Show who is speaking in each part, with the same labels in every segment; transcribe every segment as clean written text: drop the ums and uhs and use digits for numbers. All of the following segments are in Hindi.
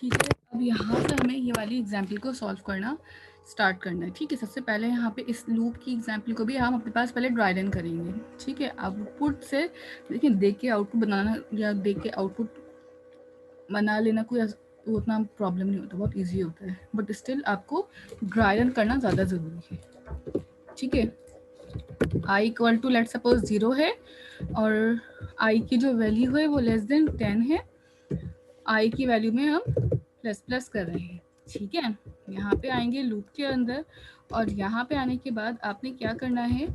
Speaker 1: ठीक है, अब यहाँ से हमें ये वाली एग्जाम्पल को सॉल्व करना स्टार्ट करना है। ठीक है, सबसे पहले यहाँ पे इस लूप की एग्जाम्पल को भी हम अपने पास पहले ड्राई रन करेंगे। ठीक है, आउटपुट से देखिए देख के आउटपुट बनाना या देख के आउटपुट बना लेना कोई उतना प्रॉब्लम नहीं होता, बहुत ईजी होता है, बट स्टिल आपको ड्राई रन करना ज़्यादा ज़रूरी है। ठीक है, आई इक्वल टू लेट सपोज 0 है और आई की जो वैल्यू है वो लेस देन 10 है। आई की वैल्यू में हम प्लस प्लस कर रहे हैं। ठीक है, यहाँ पे आएंगे लूप के अंदर और यहाँ पे आने के बाद आपने क्या करना है,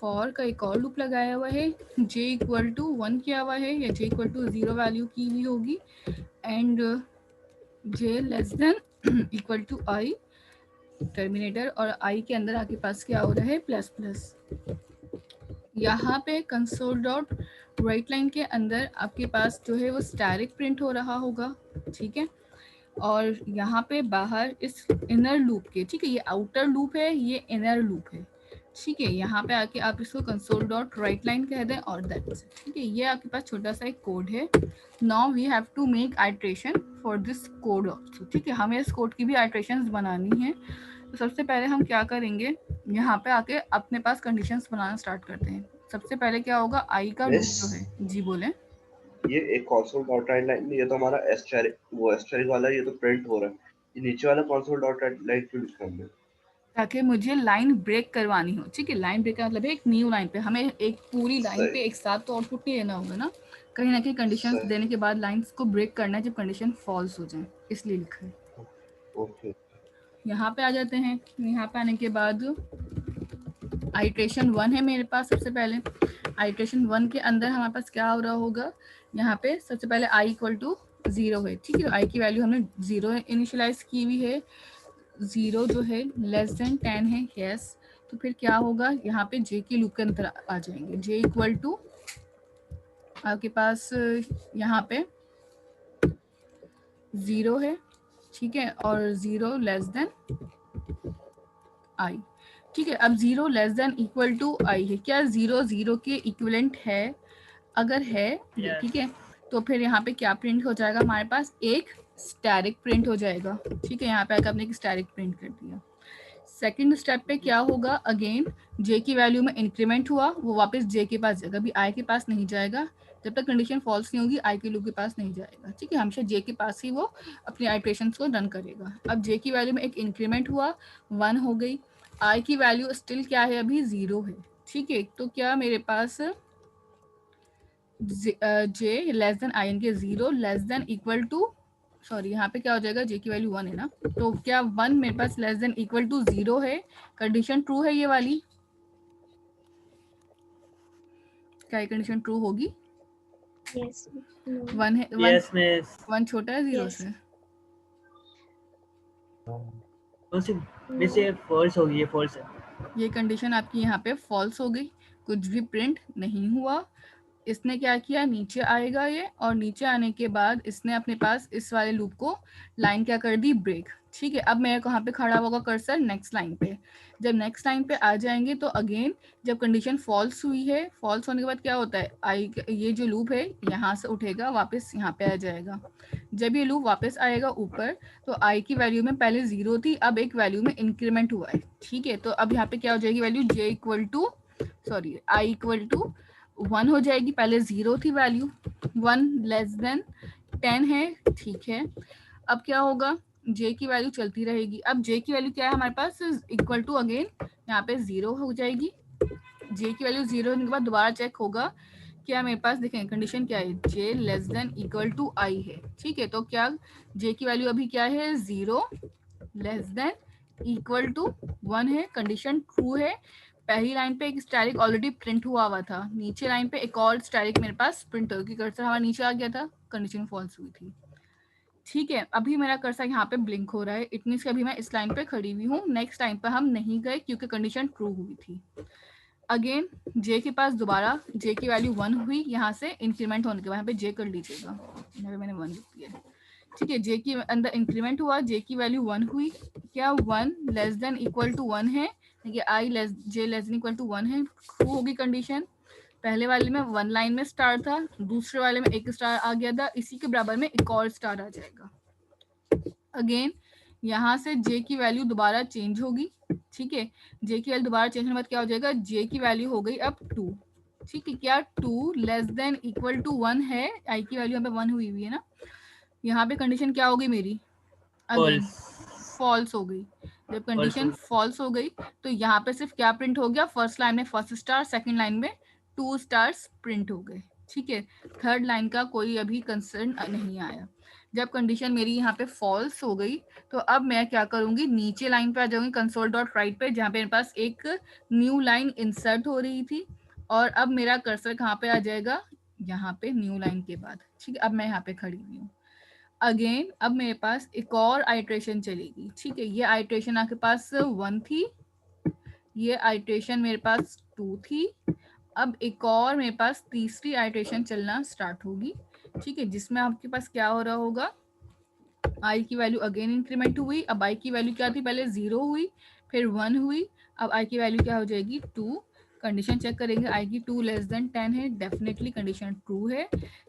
Speaker 1: फॉर का एक और लूप लगाया हुआ है, j इक्वल टू 1 किया हुआ है या j इक्वल टू 0 वैल्यू की हुई होगी and j less than equal to i terminator और i के अंदर आपके पास क्या हो रहा है, प्लस प्लस। यहाँ पे कंसोल डॉट राइट लाइन के अंदर आपके पास जो है वो स्टैटिक प्रिंट हो रहा होगा। ठीक है, और यहाँ पे बाहर इस इनर लूप के, ठीक है, ये आउटर लूप है, ये इनर लूप है। ठीक है, यहाँ पे आके आप इसको कंसोल डॉट राइट लाइन कह दें और दैट्स इट। ठीक है, ये आपके पास छोटा सा एक कोड है। Now we have to make iteration for this code also. ठीक है, हमें इस कोड की भी आइट्रेशंस बनानी है। तो सबसे पहले हम क्या करेंगे, यहाँ पे आके अपने पास कंडीशंस बनाना स्टार्ट करते हैं। सबसे पहले क्या होगा, आई का लूप जो है, जी बोले।
Speaker 2: ये एक कंसोल डॉट लाइन, ये तो हमारा एस्टेरिक वाला, ये तो प्रिंट हो रहा है। ये नीचे वाला कंसोल डॉट लाइन क्यों लिखा हमने?
Speaker 1: ताकि मुझे लाइन ब्रेक करवानी हो। ठीक है, लाइन ब्रेक का मतलब है एक न्यू लाइन पे, हमें एक पूरी लाइन पे
Speaker 2: सही
Speaker 1: एक साथ तो आउटपुट नहीं लेना होगा ना, कहीं ना कहीं कंडीशंस
Speaker 2: सही
Speaker 1: देने के बाद लाइंस को ब्रेक करना है जब कंडीशन फॉल्स हो जाए, इसलिए लिखा है।
Speaker 2: ओके।
Speaker 1: यहाँ पे आ जाते हैं। यहाँ पे आने के बाद आइट्रेशन 1 है मेरे पास। सबसे पहले आइट्रेशन 1 के अंदर हमारे पास क्या हो रहा होगा, यहाँ पे सबसे पहले आई इक्वल टू 0 है। ठीक है, आई की वैल्यू हमने 0 इनिशियलाइज की हुई है। 0 जो है लेस देन 10 है, यस। तो फिर क्या होगा, यहाँ पे जे के लूप के अंदर आ जाएंगे। जे इक्वल टू आपके पास यहाँ पे 0 है। ठीक है, और 0 लेस देन आई। ठीक है, अब 0 लेस देन इक्वल टू आई है। क्या 0 0 के इक्विवेलेंट है? अगर है, ठीक है, तो फिर यहाँ पे क्या प्रिंट हो जाएगा, हमारे पास एक स्टैटिक प्रिंट हो जाएगा। ठीक है, यहाँ पे आकर आपने एक स्टैटिक प्रिंट कर दिया। सेकंड स्टेप पे क्या होगा, अगेन जे की वैल्यू में इंक्रीमेंट हुआ, वो वापस जे के पास जाएगा, अभी आई के पास नहीं जाएगा। जब तक कंडीशन फॉल्स नहीं होगी आई के लूप के पास नहीं जाएगा। ठीक है, हमेशा जे के पास ही वो अपनी आइट्रेशन को रन करेगा। अब जे की वैल्यू में एक इंक्रीमेंट हुआ, 1 हो गई। आई की वैल्यू स्टिल क्या है, अभी 0 है। ठीक है, तो क्या मेरे पास J less than I N के 0 less than equal to, sorry यहाँ पे क्या हो जाएगा, जे की वैल्यू 1 है ना, तो क्या 1 मेरे पास लेस देन इक्वल टू 0 है, कंडीशन ट्रू है ये वाली। क्या ये कंडीशन ट्रू होगी?
Speaker 3: यस। नो।
Speaker 1: 1 है, 1
Speaker 4: यस मिस।
Speaker 1: 1 छोटा है 0
Speaker 3: Yes.
Speaker 1: से।
Speaker 4: मिस ये फॉल्स होगी, ये फॉल्स है।
Speaker 1: ये कंडीशन आपकी यहाँ पे फॉल्स हो गई, कुछ भी प्रिंट नहीं हुआ। इसने क्या किया, नीचे आएगा ये, और नीचे आने के बाद इसने अपने पास इस वाले लूप को लाइन क्या कर दी, ब्रेक। ठीक है, अब मेरे कहाँ पे खड़ा होगा कर्सर, नेक्स्ट लाइन पे। जब नेक्स्ट लाइन पे आ जाएंगे तो अगेन जब कंडीशन फॉल्स हुई है, फॉल्स होने के बाद क्या होता है, आई ये जो लूप है यहाँ से उठेगा वापस यहाँ पे आ जाएगा। जब ये लूप वापस आएगा ऊपर, तो आई की वैल्यू में पहले 0 थी, अब एक वैल्यू में इंक्रीमेंट हुआ है। ठीक है, तो अब यहाँ पे क्या हो जाएगी value, J equal to, sorry I equal to 1 हो जाएगी। पहले 0 थी वैल्यू, 1 लेस देन 10 है। ठीक है, अब क्या होगा, जे की वैल्यू चलती रहेगी। अब जे की वैल्यू क्या है हमारे पास, इक्वल टू अगेन यहाँ पे 0 हो जाएगी। जे की वैल्यू 0 होने के बाद दोबारा चेक होगा, क्या मेरे पास देखें कंडीशन क्या है, जे लेस देन इक्वल टू आई है। ठीक है, तो क्या जे की वैल्यू अभी क्या है, 0 लेस देन इक्वल टू 1 है, कंडीशन ट्रू है। पहली लाइन पे एक स्टैटिक ऑलरेडी प्रिंट हुआ था, नीचे लाइन पे एक और स्टैटिक मेरे पास प्रिंट हो, क्योंकि कर्सर हमारा नीचे आ गया था, कंडीशन फॉल्स हुई थी। ठीक है, अभी मेरा कर्सर यहाँ पे ब्लिंक हो रहा है, इट मीन्स कि अभी मैं इस लाइन पे खड़ी हुई हूँ। नेक्स्ट लाइन पे हम नहीं गए क्योंकि कंडीशन ट्रू हुई थी। अगेन जे के पास दोबारा जे की वैल्यू 1 हुई, यहाँ से इंक्रीमेंट होने के बाद यहाँ पे जे कर लीजिएगा, यहाँ पे मैंने 1 लिख दिया है। ठीक है, जे की अंदर इंक्रीमेंट हुआ, जे की वैल्यू 1 हुई। क्या 1 लेस देन इक्वल टू 1 है, देखिए I less J less than equal to 1 है, ट्रू होगी कंडीशन। पहले वाले में 1 लाइन में स्टार था, दूसरे वाले में एक स्टार आ गया था, इसी के बराबर में एक और स्टार आ जाएगा। अगेन यहाँ से जे की वैल्यू दोबारा चेंज होगी, ठीक है। जे की वैल्यू दोबारा चेंज होने के बाद क्या हो जाएगा, जे की वैल्यू हो गई अब 2, ठीक है। क्या 2 लेस देन इक्वल टू 1 है, आई की वैल्यू यहाँ पे 1 हुई है ना। यहाँ पे कंडीशन क्या हो गई मेरी, अगेन
Speaker 4: फॉल्स।
Speaker 1: फॉल्स हो गई। जब कंडीशन
Speaker 4: False
Speaker 1: फॉल्स हो गई तो यहाँ पे सिर्फ क्या प्रिंट हो गया, फर्स्ट लाइन में फर्स्ट स्टार, सेकंड लाइन में 2 स्टार्स प्रिंट हो गए, ठीक है। थर्ड लाइन का कोई अभी कंसर्न नहीं आया। जब कंडीशन मेरी यहाँ पे फॉल्स हो गई तो अब मैं क्या करूंगी, नीचे लाइन पे आ जाऊंगी कंसोल डॉट राइट पे, जहाँ पे मेरे पास एक न्यू लाइन इंसर्ट हो रही थी, और अब मेरा कर्सर कहाँ पे आ जाएगा, यहाँ पे न्यू लाइन के बाद, ठीक है। अब मैं यहाँ पे खड़ी हुई हूँ। अगेन अब मेरे पास एक और आइट्रेशन चलेगी, ठीक है। ये आइट्रेशन आपके पास 1 थी, ये आइट्रेशन मेरे पास 2 थी, अब एक और मेरे पास तीसरी आइट्रेशन चलना स्टार्ट होगी, ठीक है, जिसमें आपके पास क्या हो रहा होगा, आई की वैल्यू अगेन इंक्रीमेंट हुई। अब आई की वैल्यू क्या थी, पहले 0 हुई, फिर 1 हुई, अब आई की वैल्यू क्या हो जाएगी 2। कंडीशन चेक करेंगे, आई की 2 लेस देन 10 है, डेफिनेटली कंडीशन ट्रू है।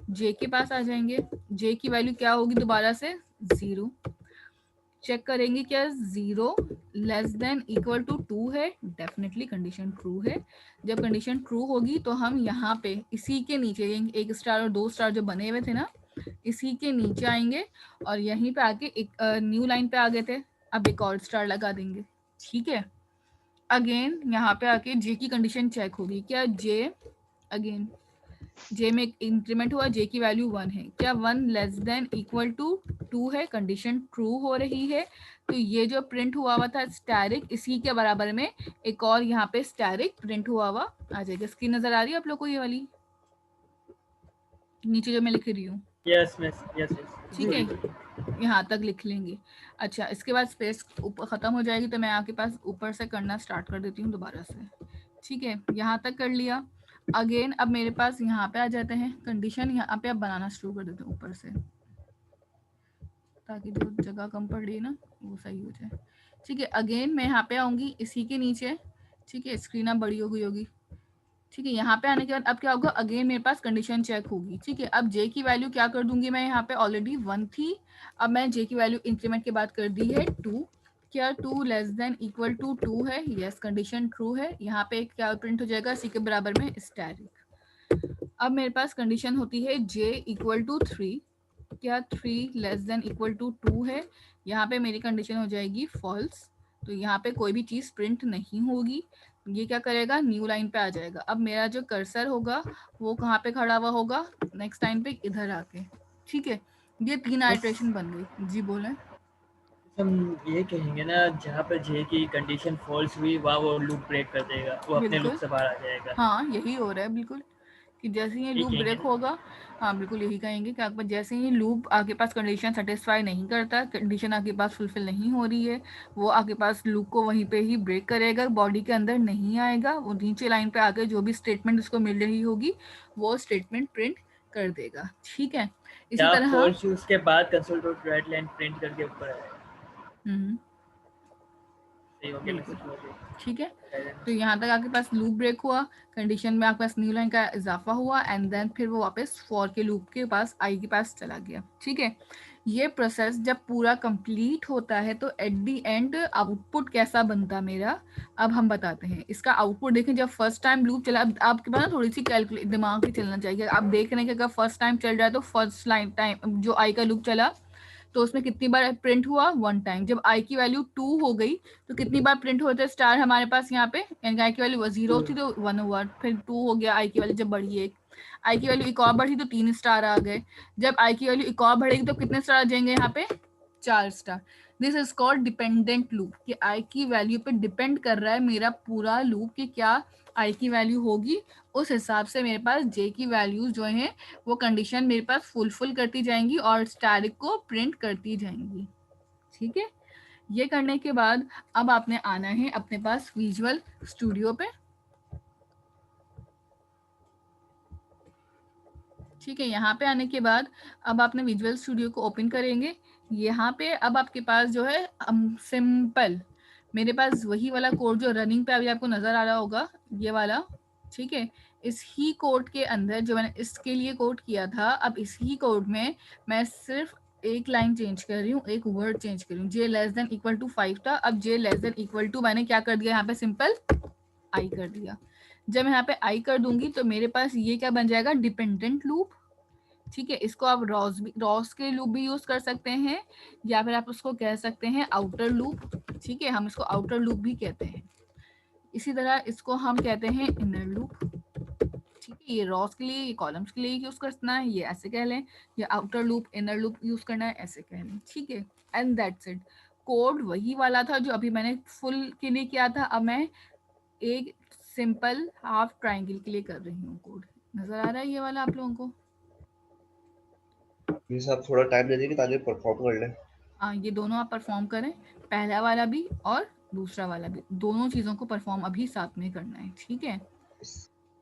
Speaker 1: जे के पास आ जाएंगे, जे की वैल्यू क्या होगी दोबारा से 0, चेक करेंगे क्या 0 लेस देन इक्वल टू 2 है, डेफिनेटली कंडीशन ट्रू है। जब कंडीशन ट्रू होगी तो हम यहाँ पे इसी के नीचे एक स्टार और 2 स्टार जो बने हुए थे ना, इसी के नीचे आएंगे और यहीं पे आके एक न्यू लाइन पे आ गए थे, अब एक और स्टार लगा देंगे, ठीक है। अगेन यहाँ पे आके जे की कंडीशन चेक होगी, क्या जे अगेन जे में इंक्रीमेंट हुआ, जे की वैल्यू 1 है, क्या 1 लेस देन इक्वल टू 2 है, कंडीशन ट्रू हो रही है। तो ये जो प्रिंट हुआ हुआ था स्टैरिक, इसी के बराबर में एक और यहाँ पे स्टैरिक प्रिंट हुआ हुआ आ जाएगा। स्क्रीन नजर आ रही है आप लोग को, ये वाली नीचे जो मैं लिख रही हूँ,
Speaker 4: yes miss, yes yes.
Speaker 1: ठीक है, यहाँ तक लिख लेंगे। अच्छा, इसके बाद स्पेस ऊपर खत्म हो जाएगी तो मैं आपके पास ऊपर से करना स्टार्ट कर देती हूँ दोबारा से, ठीक है। यहाँ तक कर लिया। अगेन अब मेरे पास यहाँ पे आ जाते हैं, कंडीशन यहाँ पे अब बनाना शुरू कर देते हैं ऊपर से, ताकि जो जगह कम पड़ रही है ना वो सही हो जाए, ठीक है। अगेन मैं यहाँ पे आऊंगी इसी के नीचे, ठीक है, स्क्रीन अब बड़ी हो गई होगी, ठीक है। यहाँ पे आने के बाद अब क्या होगा, अगेन मेरे पास कंडीशन चेक होगी, ठीक है। अब जे की वैल्यू क्या कर दूंगी मैं, यहाँ पे ऑलरेडी 1 थी, अब मैं जे की वैल्यू इंक्रीमेंट के बाद कर दी है 2। क्या 2 लेस देन इक्वल टू 2 है, यस कंडीशन ट्रू है। यहाँ पे क्या प्रिंट हो जाएगा, सी के बराबर में स्टैरिक। अब मेरे पास कंडीशन होती है जे इक्वल टू 3, क्या 3 लेस देन इक्वल टू 2 है, यहाँ पे मेरी कंडीशन हो जाएगी फॉल्स, तो यहाँ पे कोई भी चीज़ प्रिंट नहीं होगी। ये क्या करेगा, न्यू लाइन पे आ जाएगा। अब मेरा जो कर्सर होगा वो कहाँ पे खड़ा हुआ होगा, नेक्स्ट लाइन पे इधर आके, ठीक है। ये 3 आइटरेशन बन गई। जी बोलें।
Speaker 4: हम ये कहेंगे ना, जहाँ पर जे की कंडीशन फॉल्स हुई वहाँ वो लूप ब्रेक कर देगा, वो अपने लूप
Speaker 1: बिल्कुल,
Speaker 4: से बाहर आ जाएगा।
Speaker 1: हाँ यही हो रहा है बिल्कुल, कि जैसे ही
Speaker 4: ये
Speaker 1: लूप
Speaker 4: कहेंगे
Speaker 1: ब्रेक
Speaker 4: ना।
Speaker 1: होगा, हाँ बिल्कुल यही कहेंगे कि आपके पास जैसे ही लूप आपके पास कंडीशन सेटिस्फाई नहीं करता, कंडीशन आपके पास फुलफिल नहीं हो रही है, वो आपके पास लूप को वहीं पे ही ब्रेक करेगा, बॉडी के अंदर नहीं आएगा, वो नीचे लाइन पे आकर जो भी स्टेटमेंट उसको मिल रही होगी वो स्टेटमेंट प्रिंट कर देगा, ठीक है। इसी
Speaker 4: जहाँ
Speaker 1: तरह
Speaker 4: फॉल्स हुई उसके बाद console dot right line print करके ऊपर आएगा। सही हो गया
Speaker 1: बिल्कुल,
Speaker 4: मैसेज हो गया।
Speaker 1: ठीक है। तो यहाँ तक आपके पास लूप ब्रेक हुआ, कंडीशन में आपके पास न्यू लाइन का इजाफा हुआ, एंड देन फिर वो वापस फॉर के लूप के पास आई के पास चला गया, ठीक है। ये प्रोसेस जब पूरा कंप्लीट होता है तो एट द एंड आउटपुट कैसा बनता मेरा, अब हम बताते हैं। इसका आउटपुट देखें, जब फर्स्ट टाइम लूप चला, अब आपके पास ना थोड़ी सी कैलकुलेट दिमाग भी चलना चाहिए। आप देख रहे हैं कि अगर फर्स्ट टाइम चल रहा है तो फर्स्ट लाइन टाइम जो आई का लूप चला तो उसमें कितनी बार प्रिंट हुआ, 1 टाइम। जब आई की वैल्यू 2 हो गई तो कितनी बार प्रिंट होते स्टार हमारे पास यहाँ पे, यानी आई की वैल्यू 0 थी तो 1 हुआ, फिर 2 हो गया, आई की वैल्यू जब बढ़ी एक, आई की वैल्यू एक और बढ़ी तो 3 स्टार आ गए, जब आई की वैल्यू एक और बढ़ेगी तो कितने स्टार आ जाएंगे यहाँ पे, 4 star. This is called dependent loop, कि आई की वैल्यू पे डिपेंड कर रहा है मेरा पूरा लूप कि क्या आई की वैल्यू होगी, उस हिसाब से मेरे पास जे की वैल्यूज जो हैं वो कंडीशन मेरे पास फुलफिल करती जाएंगी और स्टैरिक को प्रिंट करती जाएंगी, ठीक है। ये करने के बाद अब आपने आना है अपने पास विजुअल स्टूडियो पे, ठीक है। यहाँ पे आने के बाद अब आपने विजुअल स्टूडियो को ओपन करेंगे। यहाँ पे अब आपके पास जो है सिंपल मेरे पास वही वाला कोड जो रनिंग पे अभी आपको नजर आ रहा होगा, ये वाला, ठीक है। इस ही कोड के अंदर जो मैंने इसके लिए कोड किया था, अब इस ही कोड में मैं सिर्फ एक लाइन चेंज कर रही हूँ, एक वर्ड चेंज कर रही हूँ। जे लेस देन इक्वल टू 5 था, अब जे लेस देन इक्वल टू मैंने क्या कर दिया यहाँ पे, सिंपल आई कर दिया। जब मैं यहाँ पे आई कर दूंगी तो मेरे पास ये क्या बन जाएगा, डिपेंडेंट लूप। ठीक है, इसको आप रॉस के लूप भी यूज कर सकते हैं, या फिर आप उसको कह सकते हैं आउटर लूप। ठीक है, हम इसको आउटर लूप भी कहते हैं। इसी तरह इसको हम कहते हैं इनर लूप। ठीक है, ये रॉस के लिए, ये कॉलम्स के लिए यूज करना है, ये ऐसे कह लें, या outer loop inner loop use करना है, ऐसे कह लें। ठीक है, एंड दैट्स इट। कोड वही वाला था जो अभी मैंने फुल के लिए किया था, अब मैं एक सिंपल हाफ ट्राइंगल के लिए कर रही हूँ कोड। नजर आ रहा है ये वाला आप लोगों को?
Speaker 2: प्लीज आप थोड़ा टाइम दे दीजिए ताकि परफॉर्म कर लें।
Speaker 1: हाँ, ये दोनों आप परफॉर्म करें, पहला वाला भी और दूसरा वाला भी, दोनों चीजों को परफॉर्म अभी साथ में करना है। ठीक है,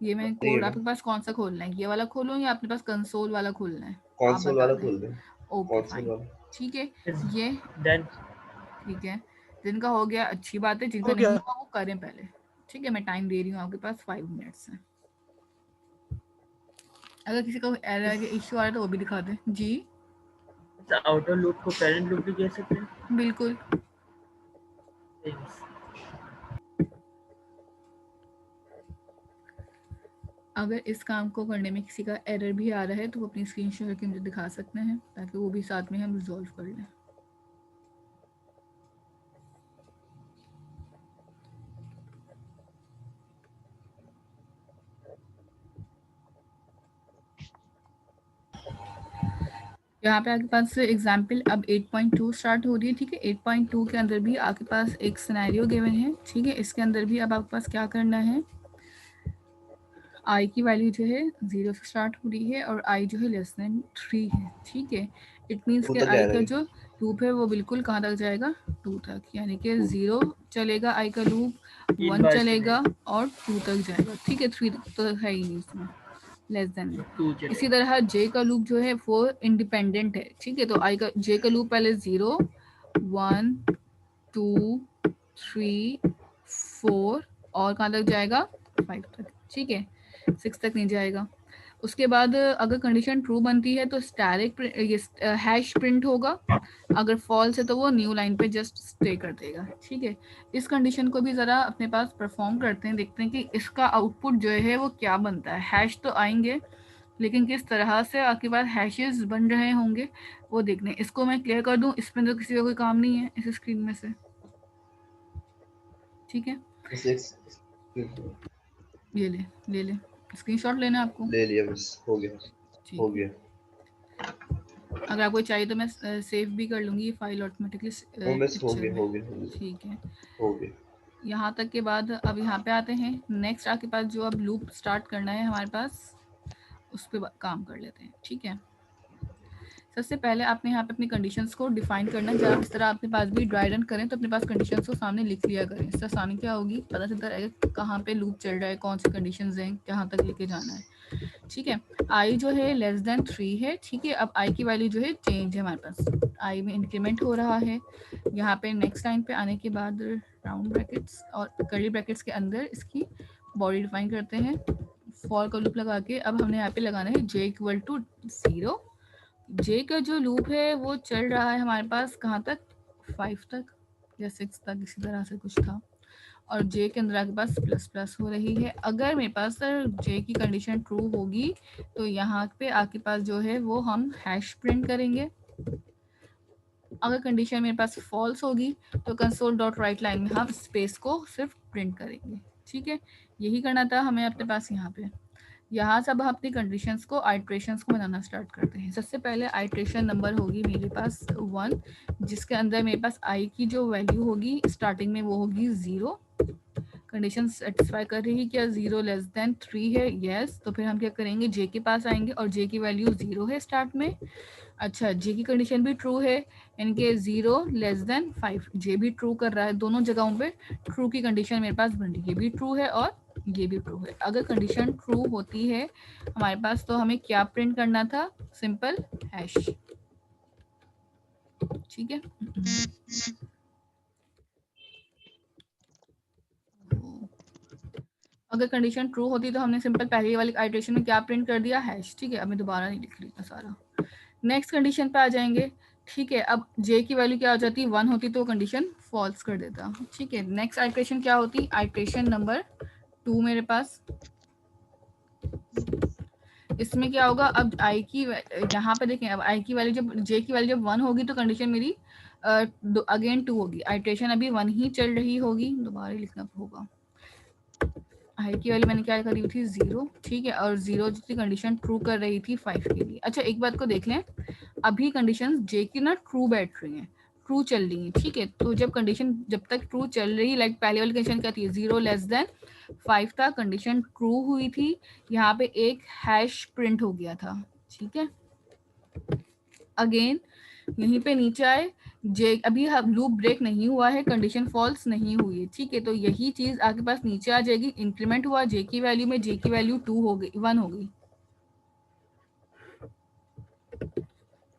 Speaker 1: ये मैं कोड आपके पास कौन सा खोलना है, ये वाला खोलूं या अपने पास कंसोल वाला खोलना है, आप
Speaker 2: कंसोल
Speaker 1: बता
Speaker 2: वाला
Speaker 1: दें।
Speaker 2: खोल दें।
Speaker 1: ओके
Speaker 2: कंसोल
Speaker 1: फाइन,
Speaker 2: वाला।
Speaker 1: ठीक है, ये
Speaker 4: देन
Speaker 1: ठीक है। जिनका हो गया अच्छी बात है, जिनका
Speaker 4: हो
Speaker 1: नहीं
Speaker 4: गया।
Speaker 1: हुआ वो करें पहले। ठीक है, मैं टाइम दे रही हूँ आपके पास 5 मिनट्स है। अगर किसी को एरर इश्यू आ रहा है तो वो भी दिखा दें जी।
Speaker 4: आउटर लूप को पेरेंट लूप भी कह सकते हैं।
Speaker 1: बिल्कुल।
Speaker 4: Yes.
Speaker 1: अगर इस काम को करने में किसी का एरर भी आ रहा है तो वो अपनी स्क्रीन शेयर करके मुझे दिखा सकते हैं, ताकि वो भी साथ में हम रिजॉल्व कर लें। यहाँ पे आपके पास एग्जाम्पल अब 8.2 स्टार्ट हो रही है। ठीक है, 8.2 के अंदर भी आपके पास एक सिनेरियो गिवन है। ठीक है, इसके अंदर भी अब आपके पास क्या करना है, आई की वैल्यू जो है 0 से स्टार्ट हो रही है और आई जो है लेस देन 3 है। ठीक है, इट मीन्स कि आई का जो लूप है वो बिल्कुल कहाँ तक जाएगा, 2 तक, यानी कि 0 चलेगा आई का लूप, 1 चलेगा और 2 तक जाएगा। ठीक है, 3 तो है ही नहीं इसमें, लेस देन। इसी तरह जे का लूप जो है वो इंडिपेंडेंट है। ठीक है, तो आई का जे का लूप पहले 0 1 2 3 4 और कहाँ तक जाएगा, 5 तक। ठीक है, 6 तक नहीं जाएगा। उसके बाद अगर कंडीशन ट्रू बनती है तो स्टैटिक हैश प्रिंट होगा, अगर फॉल्स है तो वो न्यू लाइन पे जस्ट स्टे कर देगा। ठीक है, इस कंडीशन को भी ज़रा अपने पास परफॉर्म करते हैं, देखते हैं कि इसका आउटपुट जो है वो क्या बनता है। हैश तो आएंगे, लेकिन किस तरह से आपके पास हैशेस बन रहे होंगे वो देखने। इसको मैं क्लियर कर दूं, इसमें तो किसी का कोई काम नहीं है इस स्क्रीन में से। ठीक है, ले ले स्क्रीनशॉट लेना है आपको।
Speaker 2: ले लिया बस, हो गया हो
Speaker 1: ठीक है,
Speaker 2: गया।
Speaker 1: अगर आपको चाहिए तो मैं सेव भी कर लूंगी ये फाइल ऑटोमेटिकली
Speaker 2: बस हो
Speaker 1: पिक्चर
Speaker 2: गया
Speaker 1: में।
Speaker 2: हो गया
Speaker 1: ठीक है,
Speaker 2: हो गया।
Speaker 1: यहाँ तक के बाद अब यहाँ पे आते हैं। नेक्स्ट आपके पास जो अब लूप स्टार्ट करना है हमारे पास, उस पर काम कर लेते हैं। ठीक है, सबसे पहले आपने यहाँ पे अपनी कंडीशंस को डिफाइन करना है। जब आप इस तरह आपके पास भी ड्राई रन करें तो अपने पास कंडीशंस को सामने लिख लिया करें। इससे आसानी क्या होगी, पता चलता रहेगा कहाँ पे लूप चल रहा है, कौन सी कंडीशंस हैं, कहाँ तक लेके जाना है। ठीक है, आई जो है लेस देन 3 है। ठीक है, अब आई की वैल्यू जो है चेंज है, हमारे पास आई में इंक्रीमेंट हो रहा है। यहाँ पे नेक्स्ट लाइन पे आने के बाद राउंड ब्रैकेट्स और कर्ली ब्रैकेट्स के अंदर इसकी बॉडी डिफाइन करते हैं फॉर का लूप लगा के। अब हमने यहाँ पे लगाना है जे इक्वल टू 0। जे का जो लूप है वो चल रहा है हमारे पास कहाँ तक, 5 तक या 6 तक, इसी तरह से कुछ था। और जे के अंदर आपके पास प्लस प्लस हो रही है। अगर मेरे पास सर जे की कंडीशन ट्रू होगी तो यहाँ पे आपके पास जो है वो हम हैश प्रिंट करेंगे। अगर कंडीशन मेरे पास फॉल्स होगी तो कंसोल डॉट राइट लाइन में हम स्पेस को सिर्फ प्रिंट करेंगे। ठीक है, यही करना था हमें अपने पास। यहाँ पे यहाँ से अब हम अपनी कंडीशंस को आइट्रेशंस को बनाना स्टार्ट करते हैं। सबसे पहले आइट्रेशन नंबर होगी मेरे पास 1, जिसके अंदर मेरे पास आई की जो वैल्यू होगी स्टार्टिंग में वो होगी 0। कंडीशन सेटिस्फाई कर रही है क्या, 0 लेस देन 3 है, यस। तो फिर हम क्या करेंगे, जे के पास आएंगे और जे की वैल्यू 0 है स्टार्ट में। अच्छा, जे की कंडीशन भी ट्रू है, यानी कि 0 लेस देन 5, जे भी ट्रू कर रहा है। दोनों जगहों पे ट्रू की कंडीशन मेरे पास बन रही है, ये भी ट्रू है और ये भी ट्रू है। अगर कंडीशन ट्रू होती है हमारे पास तो हमें क्या प्रिंट करना था, सिंपल हैश। ठीक है, अगर कंडीशन ट्रू होती तो हमने सिंपल पहले वाली आइटरेशन में क्या प्रिंट कर दिया, हैश। ठीक है, अब मैं दोबारा नहीं लिख रही था सारा। नेक्स्ट कंडीशन पे आ जाएंगे। ठीक है, अब जे की वैल्यू क्या हो जाती है, 1 होती तो कंडीशन फॉल्स कर देता। ठीक है, नेक्स्ट आइट्रेशन क्या होती, आइट्रेशन नंबर 2 मेरे पास। इसमें क्या होगा, अब आई की यहाँ पे देखें, अब आई की वैल्यू जब जे की वैल्यू जब 1 होगी तो कंडीशन मेरी अगेन 2 होगी। आइट्रेशन अभी 1 ही चल रही होगी, दोबारा लिखना होगा। आई की वैल्यू मैंने क्या करी थी 0, ठीक है, और 0 जितनी कंडीशन ट्रू कर रही थी 5 के लिए। अच्छा एक बात को देख लें, अभी कंडीशन जे की ना ट्रू बैठ रही है, ट्रू चल रही है। ठीक है, तो जब कंडीशन जब तक ट्रू चल रही, लाइक पहले वाली कंडीशन क्या थी, 0 लेस देन 5 था, कंडीशन ट्रू हुई थी, यहाँ पे एक हैश प्रिंट हो गया था। ठीक है, अगेन यहीं पे नीचे आए, जे अभी लूप ब्रेक नहीं हुआ है, कंडीशन फॉल्स नहीं हुई है। ठीक है, तो यही चीज आपके पास नीचे आ जाएगी, इंक्रीमेंट हुआ जे की वैल्यू में, जे की वैल्यू 2 हो गई, 1 हो गई।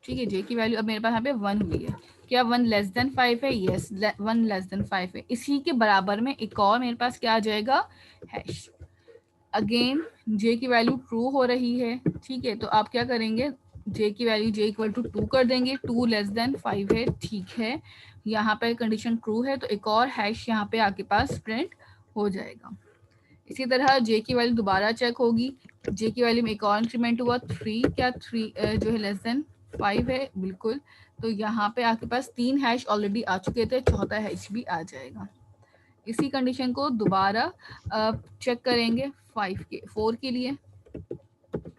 Speaker 1: ठीक है, जे की वैल्यू अब मेरे पास यहाँ पे 1 हुई है। क्या 1 लेस देन 5 है, यस 1 लेस देन 5 है। इसी के बराबर में एक और मेरे पास क्या आ जाएगा, हैश। अगेन जे की वैल्यू ट्रू हो रही है। ठीक है, तो आप क्या करेंगे, जे की वैल्यू जे इक्वल टू 2 कर देंगे, 2 लेस देन 5 है। ठीक है, यहाँ पे कंडीशन ट्रू है तो एक और हैश यहाँ पे आपके पास प्रिंट हो जाएगा। इसी तरह जे की वैल्यू दोबारा चेक होगी, जे की वैल्यू में एक और इंक्रीमेंट हुआ 3, क्या 3 जो है लेस देन 5 है, बिल्कुल। तो यहाँ पे आपके पास 3 हैश ऑलरेडी आ चुके थे, चौथा हैश भी आ जाएगा। इसी कंडीशन को दोबारा चेक करेंगे 4 के लिए।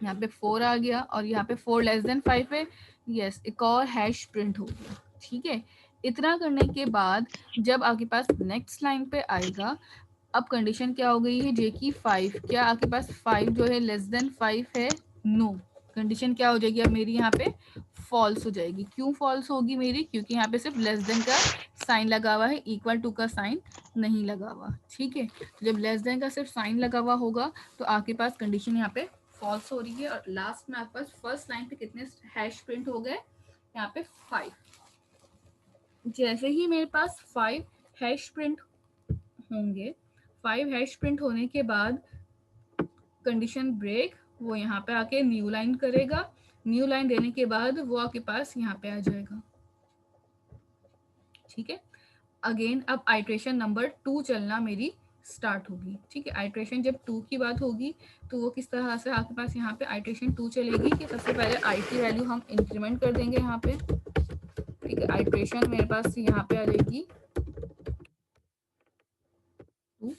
Speaker 1: यहाँ पे 4 आ गया और यहाँ पे 4 लेस देन 5 है, यस एक और हैश प्रिंट हो गया। ठीक है, इतना करने के बाद जब आपके पास नेक्स्ट लाइन पे आएगा, अब कंडीशन क्या हो गई है, जे की 5, क्या आपके पास 5 जो है लेस देन 5 है, नो। कंडीशन क्या हो जाएगी अब मेरी यहाँ पे फॉल्स हो जाएगी। क्यों फॉल्स होगी मेरी, क्योंकि यहाँ पे सिर्फ लेस देन का साइन लगा हुआ है, इक्वल टू का साइन नहीं लगा हुआ। ठीक है, तो जब लेस देन का सिर्फ साइन लगा हुआ होगा तो आपके पास कंडीशन यहाँ पे फॉल्स हो रही है। और लास्ट में आपके पास फर्स्ट लाइन पे कितने हैश प्रिंट हो गए, यहाँ पे 5। जैसे ही मेरे पास 5 हैश प्रिंट होंगे, 5 हैश प्रिंट होने के बाद कंडीशन ब्रेक, वो यहाँ पे आके न्यू लाइन करेगा। न्यू लाइन देने के बाद वो आपके पास यहाँ पे आ जाएगा। ठीक है, अगेन अब आइट्रेशन नंबर 2 चलना मेरी स्टार्ट होगी। ठीक है, आइट्रेशन जब 2 की बात होगी तो वो किस तरह से आपके पास यहाँ पे आइट्रेशन 2 चलेगी कि सबसे पहले आई की वैल्यू हम इंक्रीमेंट कर देंगे यहाँ पे। ठीक है, आइट्रेशन मेरे पास यहाँ पे आ जाएगी 2।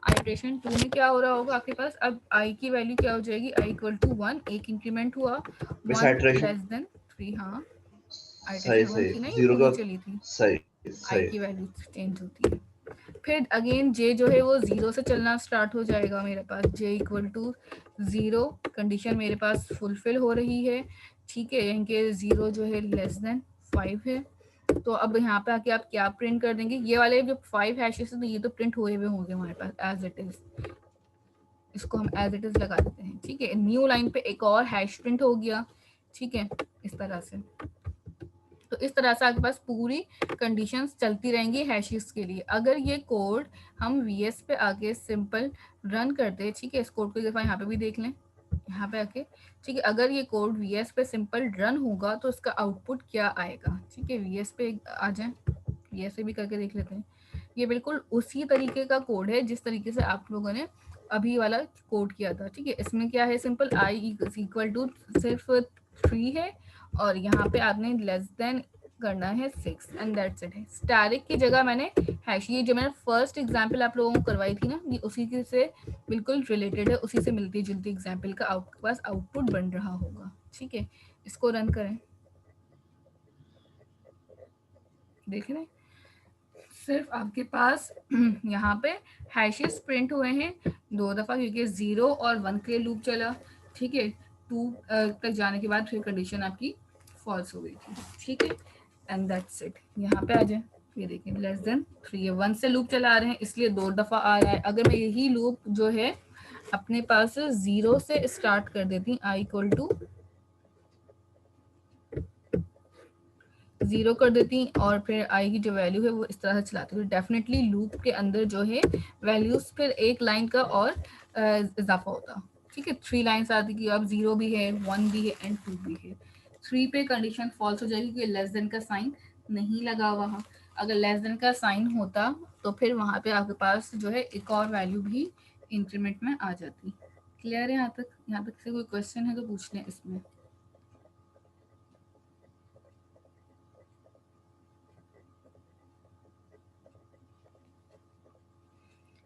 Speaker 1: आइट्रेशन 2 में क्या हो रहा होगा आपके पास, अब आई की वैल्यू क्या हो जाएगी, आई इक्वल टू 1, एक इंक्रीमेंट हुआ, 1 लेस देन 3। हाँ,
Speaker 2: सही
Speaker 1: आइट्रेशन 1
Speaker 2: सही,
Speaker 1: थी ना, ये
Speaker 2: 0
Speaker 1: पूरी
Speaker 2: का
Speaker 1: चली थी,
Speaker 2: सही
Speaker 1: आई
Speaker 2: सही।
Speaker 1: की वैल्यू चेंज होती है। फिर अगेन जे जो है वो 0 से चलना स्टार्ट हो जाएगा मेरे पास, जे इक्वल टू 0, कंडीशन मेरे पास फुलफिल हो रही है। ठीक है, यानी कि 0 जो है लेस देन 5 है। तो अब यहाँ पे आके आप क्या प्रिंट कर देंगे, ये वाले जो 5 हैशेस है तो ये तो प्रिंट हुए हुए होंगे हमारे पास एज इट इज, इसको हम एज इट इज लगा देते हैं। ठीक है, न्यू लाइन पे एक और हैश प्रिंट हो गया। ठीक है, इस तरह से, तो इस तरह से आपके पास पूरी कंडीशंस चलती रहेंगी हैशेस के लिए। अगर ये कोड हम वीएस पे आके सिंपल रन करते हैं, ठीक है, इस कोड को एक दफा यहाँ पे भी देख लें, यहाँ पे आके। ठीक है, अगर ये कोड वीएस पे सिंपल रन होगा तो इसका आउटपुट क्या आएगा। ठीक है, वीएस पे आ जाए, वीएस पे भी करके देख लेते हैं। ये बिल्कुल उसी तरीके का कोड है जिस तरीके से आप लोगों ने अभी वाला कोड किया था। ठीक है, इसमें क्या है, सिंपल आई इक्वल टू सिर्फ 3 है और यहाँ पे आपने लेस देन करना है 6 एंड दैट्स इट है। स्टैटिक की जगह मैंने हैश, ये जो मैंने फर्स्ट एग्जांपल आप लोगों को करवाई थी ना, ये उसी के से बिल्कुल रिलेटेड है, उसी से मिलती जुलती एग्जांपल का आपके पास आउटपुट बन रहा होगा। ठीक है, इसको रन करें, देख रहे हैं सिर्फ आपके पास यहाँ पे हैशेस प्रिंट हुए हैं 2 दफ़ा, क्योंकि 0 और 1 के लिए लूप चला। ठीक है, 2 तक जाने के बाद फिर कंडीशन आपकी फॉल्स हो गई थी। ठीक है, एंड दैट्स इट। यहाँ पे आ जाए, ये देखें लेस देन 3 है, 1 से लूप चला रहे हैं इसलिए 2 दफ़ा आ रहा है। अगर मैं यही लूप जो है अपने पास 0 से स्टार्ट कर देती, आई इक्वल टू 0 कर देती और फिर आई की जो वैल्यू है वो इस तरह से चलाती, तो डेफिनेटली लूप के अंदर जो है वैल्यूज फिर एक लाइन का और इजाफा होता। ठीक है, 3 लाइन्स आती कि अब 0 भी है, 1 भी है एंड 2 भी है। 3 पे कंडीशन फॉल्स हो जाएगी क्योंकि लेस देन का साइन नहीं लगा वहाँ। अगर लेस देन का साइन होता तो फिर वहाँ पे आपके पास जो है एक और वैल्यू भी इंक्रीमेंट में आ जाती। क्लियर है यहाँ तक? यहाँ तक से कोई क्वेश्चन है तो पूछ लें इसमें।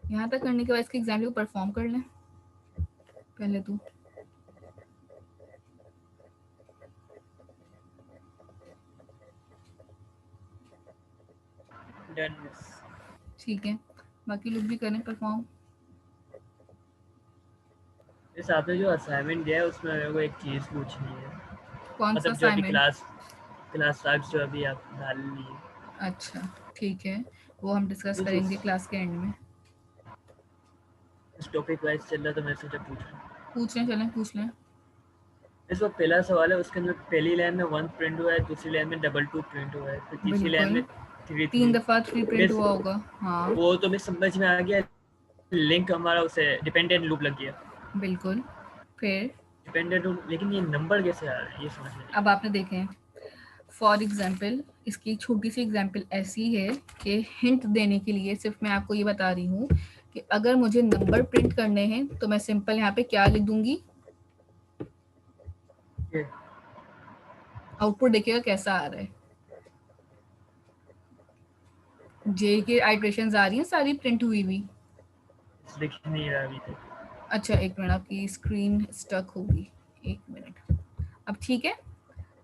Speaker 1: यहाँ तक करने के बाद इसके एग्जाम्पल को परफॉर्म कर लें पहले तो।
Speaker 4: डन।
Speaker 1: ठीक है, बाकी लोग भी करें परफॉर्म।
Speaker 4: इस आपने जो असाइनमेंट दिया है उसमें मेरे को एक चीज़ पूछनी है,
Speaker 1: कौन सा
Speaker 4: मतलब जो अभी
Speaker 1: असाइनमेंट?
Speaker 4: क्लास टास्क जो अभी आप डाल लिए।
Speaker 1: अच्छा ठीक है, वो हम डिस्कस
Speaker 4: Yes,
Speaker 1: करेंगे
Speaker 4: yes.
Speaker 1: क्लास के एंड में।
Speaker 4: इस टॉपिक वाइज चल रहा तो मैं सोचा पूछ लूं।
Speaker 1: पूछ लें, चलें पूछ लें।
Speaker 4: इसका पहला सवाल है, उसके अंदर पहली लाइन में 1 प्रिंट हुआ है, दूसरी लाइन में 2 प्रिंट हुआ है, फिर तीसरी लाइन
Speaker 1: बिल्कुल,
Speaker 4: में 3
Speaker 1: 3
Speaker 4: 3।
Speaker 1: दफ़ा 3 प्रिंट हुआ होगा। हाँ
Speaker 4: वो तो मैं समझ में आ गया, लिंक हमारा उसे डिपेंडेंट लूप लग गया।
Speaker 1: बिल्कुल, फिर
Speaker 4: डिपेंडेंट लूप, लेकिन ये नंबर कैसे आ रहा है ये समझ में नहीं।
Speaker 1: अब आपने देखें फॉर एग्जाम्पल, इसकी छोटी सी एग्जाम्पल ऐसी है कि हिंट देने के लिए सिर्फ मैं आपको ये बता रही हूँ कि अगर मुझे नंबर प्रिंट करने हैं तो मैं सिंपल यहाँ पे क्या लिख दूंगी,
Speaker 4: ये
Speaker 1: आउटपुट देखिएगा कैसा आ रहा है। जे के आइट्रेशंस आ रही हैं सारी प्रिंट हुई हुई।
Speaker 4: लिख नहीं रहा अभी तक।
Speaker 1: अच्छा एक मिनट, आपकी स्क्रीन स्टक होगी, एक मिनट। अब ठीक है,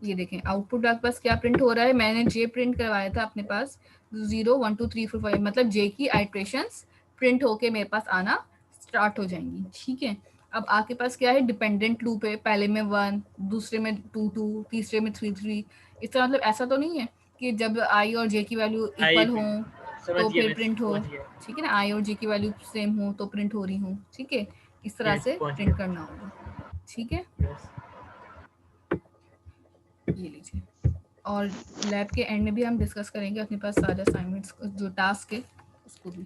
Speaker 1: ये देखें आउटपुट आपके पास क्या प्रिंट हो रहा है। मैंने जे प्रिंट करवाया था अपने पास 0 1 2 3 4 5, मतलब जे की आइट्रेशंस प्रिंट होके मेरे पास आना स्टार्ट हो जाएंगी। ठीक है, अब आपके पास क्या है, डिपेंडेंट लूप है, पहले में 1, दूसरे में 2 2, तीसरे में 3 3। इसका मतलब ऐसा तो नहीं है कि जब आई और जे की वैल्यू
Speaker 4: आई
Speaker 1: इक्वल हो
Speaker 4: समझ
Speaker 1: तो
Speaker 4: गया,
Speaker 1: फिर
Speaker 4: मैं
Speaker 1: प्रिंट हो।
Speaker 4: पहुंच गया।
Speaker 1: ठीक है ना, आई और जे की वैल्यू सेम हो तो प्रिंट हो रही हो। ठीक है, इस तरह
Speaker 4: यस
Speaker 1: से
Speaker 4: पहुंच
Speaker 1: प्रिंट
Speaker 4: गया।
Speaker 1: करना होगा। ठीक है,
Speaker 4: यस
Speaker 1: ये लीजिए। और लैब के एंड में भी हम डिस्कस करेंगे अपने पास सारे असाइनमेंट्स जो टास्क है उसको भी।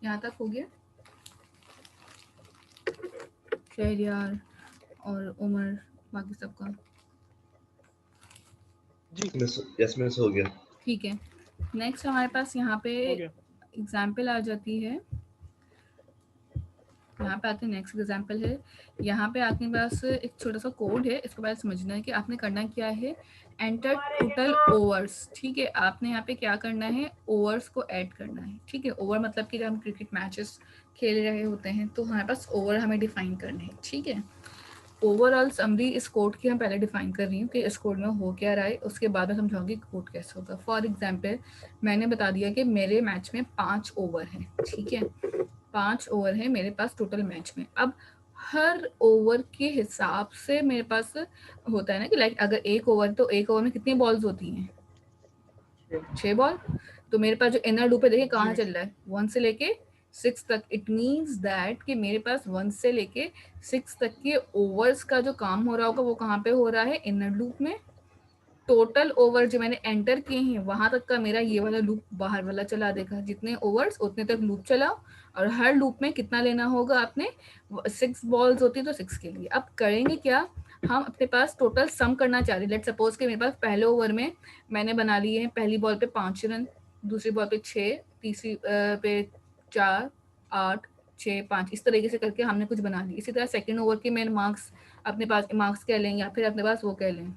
Speaker 1: यहाँ तक हो गया शहरियार और उमर, बाकी सबका?
Speaker 2: जी यस मिस हो गया।
Speaker 1: ठीक है, नेक्स्ट हमारे पास यहाँ पे
Speaker 4: हो गया।
Speaker 1: एग्जाम्पल आ जाती है। यहाँ पे आते हैं, नेक्स्ट एग्जाम्पल है। यहाँ पे आपके पास एक छोटा सा कोड है, इसको पहले समझना है कि आपने करना क्या है। Enter total overs. ठीक है, आपने यहाँ पे क्या करना है, ओवर्स को ऐड करना है। ठीक है, ओवर मतलब कि जब हम क्रिकेट मैचेस खेल रहे होते हैं तो हमारे पास ओवर हमें डिफाइन करने हैं। ठीक है, ओवरऑल समरी इस कोड की हम पहले डिफाइन कर रही हूँ कि इस कोड में हो क्या रहा है, उसके बाद मैं समझाऊंगी कोड कैसे होगा। फॉर एग्जाम्पल मैंने बता दिया कि मेरे मैच में 5 ओवर हैं। ठीक है, 5 ओवर है मेरे पास टोटल मैच में। अब हर ओवर के हिसाब से मेरे पास होता है ना कि लाइक अगर एक ओवर तो एक ओवर में कितनी बॉल्स होती हैं, 6 बॉल। तो मेरे पास जो इनर लूप है देखिए कहाँ चल रहा है, 1 से लेके 6 तक। इट मीन्स दैट कि मेरे पास 1 से लेके 6 तक के ओवर्स का जो काम हो रहा होगा वो कहाँ पे हो रहा है, इनर लूप में। टोटल ओवर जो मैंने एंटर किए हैं वहां तक का मेरा ये वाला लूप बाहर वाला चला देगा, जितने ओवर्स उतने तक लूप चलाओ। और हर लूप में कितना लेना होगा आपने, 6 बॉल्स होती है तो 6 के लिए। अब करेंगे क्या, हम अपने पास टोटल सम करना चाह रहे हैं। लेट सपोज कि मेरे पास पहले ओवर में मैंने बना लिए हैं, पहली बॉल पे 5 रन, दूसरी बॉल पे 6, तीसरी पे 4 8 6 5, इस तरीके से करके हमने कुछ बना ली। इसी तरह सेकंड ओवर के मैंने मार्क्स अपने पास मार्क्स कह लें या फिर अपने पास वो कह लें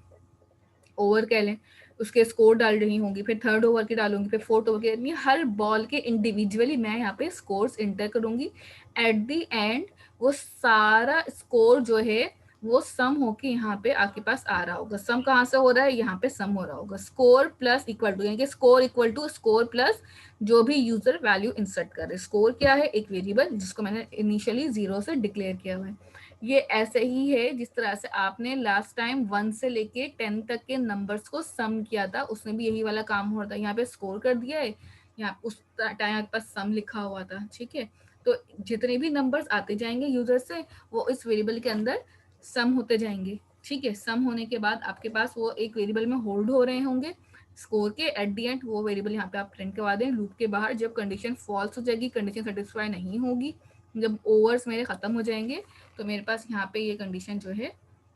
Speaker 1: ओवर कह लें, उसके स्कोर डाल रही होंगी, फिर थर्ड ओवर के डालूंगी, फिर फोर्थ ओवर के, हर बॉल के इंडिविजुअली मैं यहाँ पे स्कोर्स इंटर करूंगी। एट द एंड वो सारा स्कोर जो है वो सम होके यहाँ पे आपके पास आ रहा होगा। सम कहाँ से हो रहा है, यहाँ पे सम हो रहा होगा। स्कोर प्लस इक्वल टू, यानी कि score equal to score plus जो भी यूजर वैल्यू इंसर्ट कर रहे। स्कोर क्या है, एक वेरिएबल जिसको मैंने इनिशियली 0 से डिक्लेयर किया हुआ है। ये ऐसे ही है जिस तरह से आपने लास्ट टाइम 1 से लेके 10 तक के नंबर्स को सम किया था, उसमें भी यही वाला काम हो रहा था। यहाँ पे स्कोर कर दिया है, यहाँ उस टाइम आपके पास सम लिखा हुआ था, ठीक है। तो जितने भी नंबर्स आते जाएंगे यूजर से, वो इस वेरिएबल के अंदर सम होते जाएंगे, ठीक है। सम होने के बाद आपके पास वो एक वेरिएबल में होल्ड हो रहे होंगे स्कोर के। एट द एंड वो वेरिएबल यहाँ पे आप प्रिंट करवा दें लूप के बाहर। जब कंडीशन फॉल्स हो जाएगी, कंडीशन सेटिस्फाई नहीं होगी, जब ओवर्स मेरे खत्म हो जाएंगे, तो मेरे पास यहाँ पे ये कंडीशन जो है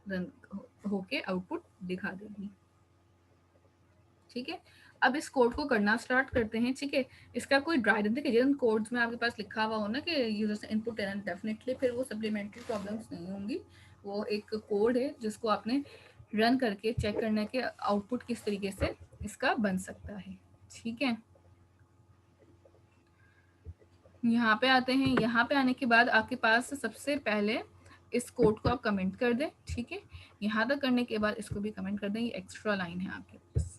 Speaker 1: रन होके आउटपुट दिखा देगी, ठीक है। अब इस कोड को करना स्टार्ट करते हैं, ठीक है। इसका कोई ड्राई रन देखिए, जिन कोड्स में आपके पास लिखा हुआ हो ना कि यूजर से इनपुट लेना, डेफिनेटली फिर वो सप्लीमेंट्री प्रॉब्लम्स नहीं होंगी। वो एक कोड है जिसको आपने रन करके चेक करना कि आउटपुट किस तरीके से इसका बन सकता है, ठीक है। यहाँ पे आते हैं। यहाँ पे आने के बाद आपके पास सबसे पहले इस कोड को आप कमेंट कर दें, ठीक है। यहाँ तक करने के बाद इसको भी कमेंट कर दें, ये एक्स्ट्रा लाइन है आपके पास।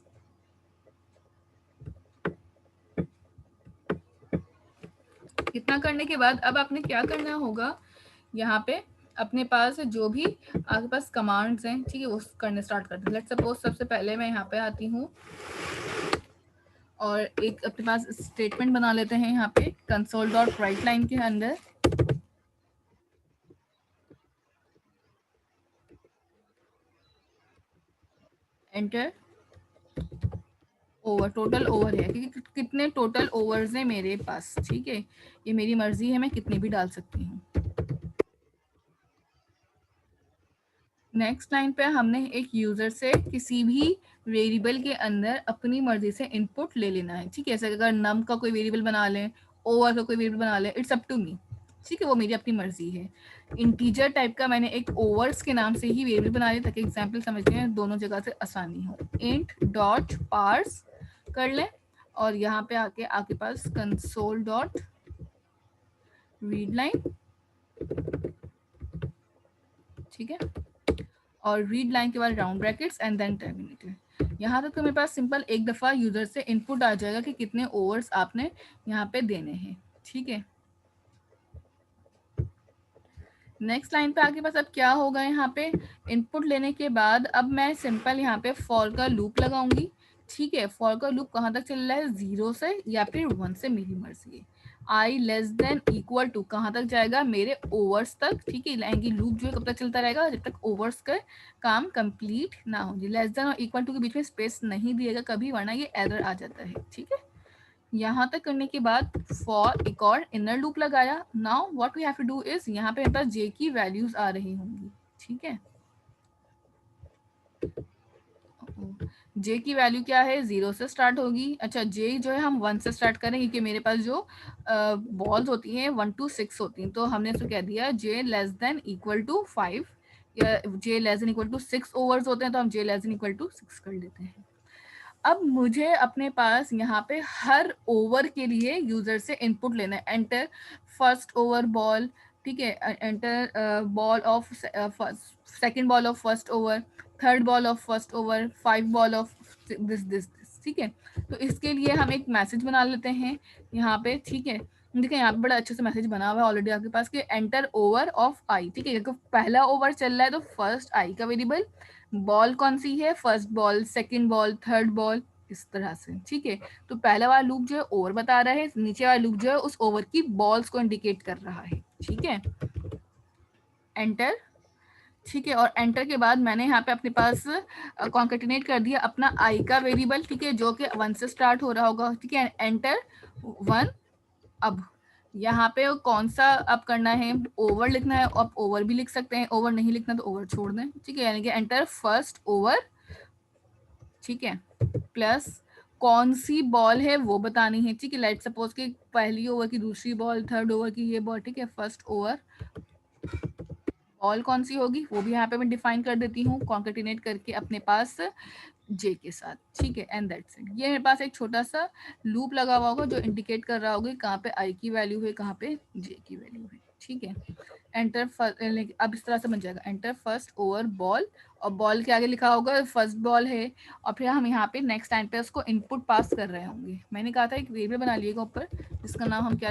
Speaker 1: इतना करने के बाद अब आपने क्या करना होगा, यहाँ पे अपने पास जो भी आपके पास कमांड्स हैं, ठीक है, वो करने स्टार्ट कर दें। लेट्स सपोज सबसे पहले मैं यहाँ पे आती हूँ और एक अपने पास स्टेटमेंट बना लेते हैं यहाँ पे console.write लाइन के अंदर। एंटर ओवर, टोटल ओवर है क्योंकि कितने टोटल ओवर्स हैं मेरे पास, ठीक है। ये मेरी मर्जी है, मैं कितने भी डाल सकती हूँ। नेक्स्ट लाइन पे हमने एक यूजर से किसी भी वेरिएबल के अंदर अपनी मर्जी से इनपुट ले लेना है, ठीक है। जैसे अगर नम का कोई वेरिएबल बना लें, ओवर का कोई वेरिएबल बना लें, इट्स अप टू मी, ठीक है, वो मेरी अपनी मर्जी है। इंटीजर टाइप का मैंने एक ओवर्स के नाम से ही वेरिएबल बना लिया ताकि एग्जाम्पल समझने में दोनों जगह से आसानी हो। इंट डॉट पार्स कर लें और यहाँ पे आके आपके पास कंसोल डॉट रीड लाइन, ठीक है, और रीड लाइन के बाद round brackets and then terminator. यहाँ तक तो मेरे पास सिंपल एक दफ़ा यूजर से इनपुट आ जाएगा कि कितने ओवर्स आपने यहाँ पे देने हैं, ठीक है। नेक्स्ट लाइन पे आगे पास अब क्या होगा, यहाँ पे इनपुट लेने के बाद अब मैं सिंपल यहाँ पे फॉर का लूप लगाऊंगी, ठीक है। फॉर का लूप कहाँ तक चल रहा है, 0 से या फिर 1 से, मेरी मर्जी है। आई लेस देन इक्वल टू कहाँ तक जाएगा, मेरे ओवर्स तक, ठीक है। लाइन लूप जो है कब तक चलता रहेगा, जब तक ओवर्स का काम कंप्लीट ना हो। लेस देन और इक्वल टू के बीच में स्पेस नहीं दिएगा कभी, वरना ये एरर आ जाता है, ठीक है। यहाँ तक करने के बाद फॉर एक और इनर लूप लगाया। Now what we have to do is, यहाँ पे मेरे पास जे की वैल्यूज आ रही होंगी, ठीक है। जे की वैल्यू क्या है, 0 से स्टार्ट होगी। अच्छा, जे जो है हम 1 से स्टार्ट करें क्योंकि मेरे पास जो बॉल्स होती हैं 1 to 6 होती हैं, तो हमने इसको कह दिया J less than equal to 5 या J less than equal to 6 overs होते हैं, तो हम J less than equal to 6 कर लेते हैं। अब मुझे अपने पास यहाँ पे हर ओवर के लिए यूजर से इनपुट लेना है। एंटर फर्स्ट ओवर बॉल, ठीक है, enter ball of second ball of first over, third ball of first over, 5 ball of this, ठीक है। तो इसके लिए हम एक मैसेज बना लेते हैं यहाँ पे, ठीक है। देखिए यहाँ पे बड़ा अच्छे से मैसेज बना हुआ है ऑलरेडी आपके पास कि एंटर ओवर ऑफ आई, ठीक है। तो पहला ओवर चल रहा है तो फर्स्ट आई का वेरिएबल, बॉल कौन सी है, first ball, second ball, third ball, इस तरह से, ठीक है। तो पहला वाला लूप जो है ओवर बता रहा है, नीचे वाला लूप जो है उस ओवर की बॉल्स को इंडिकेट कर रहा है, ठीक है। एंटर, ठीक है। और एंटर के बाद मैंने यहाँ पे अपने पास कॉन्केटिनेट कर दिया अपना आई का वेरिएबल, ठीक है, जो कि 1 से स्टार्ट हो रहा होगा, ठीक है। एंटर 1। अब यहाँ पे कौन सा अब करना है, ओवर लिखना है, आप ओवर भी लिख सकते हैं, ओवर नहीं लिखना तो ओवर छोड़ दें, ठीक है। यानी कि एंटर फर्स्ट ओवर, ठीक है, प्लस कौन सी बॉल है वो बतानी है, ठीक है। लेट्स सपोज कि पहली ओवर की दूसरी बॉल, थर्ड ओवर की ये बॉल, ठीक है। फर्स्ट ओवर बॉल कौन सी होगी वो भी यहाँ पे मैं डिफाइन कर देती हूँ कॉन्केटिनेट करके अपने पास जे के साथ, ठीक है। And that's it. ये मेरे पास एक छोटा सा लूप लगा हुआ होगा जो इंडिकेट कर रहा होगा कहाँ पे आई की वैल्यू है, कहाँ पे जे की वैल्यू है, ठीक है। एंटर फर्स्ट, अब इस तरह से बन जाएगा, एंटर फर्स्ट ओवर बॉल, और बॉल के आगे लिखा होगा फर्स्ट बॉल है, और फिर हम यहाँ पे नेक्स्ट टाइम पे उसको इनपुट पास कर रहे होंगे। मैंने कहा था एक वेरिएबल बना लिएगा ऊपर जिसका नाम हम क्या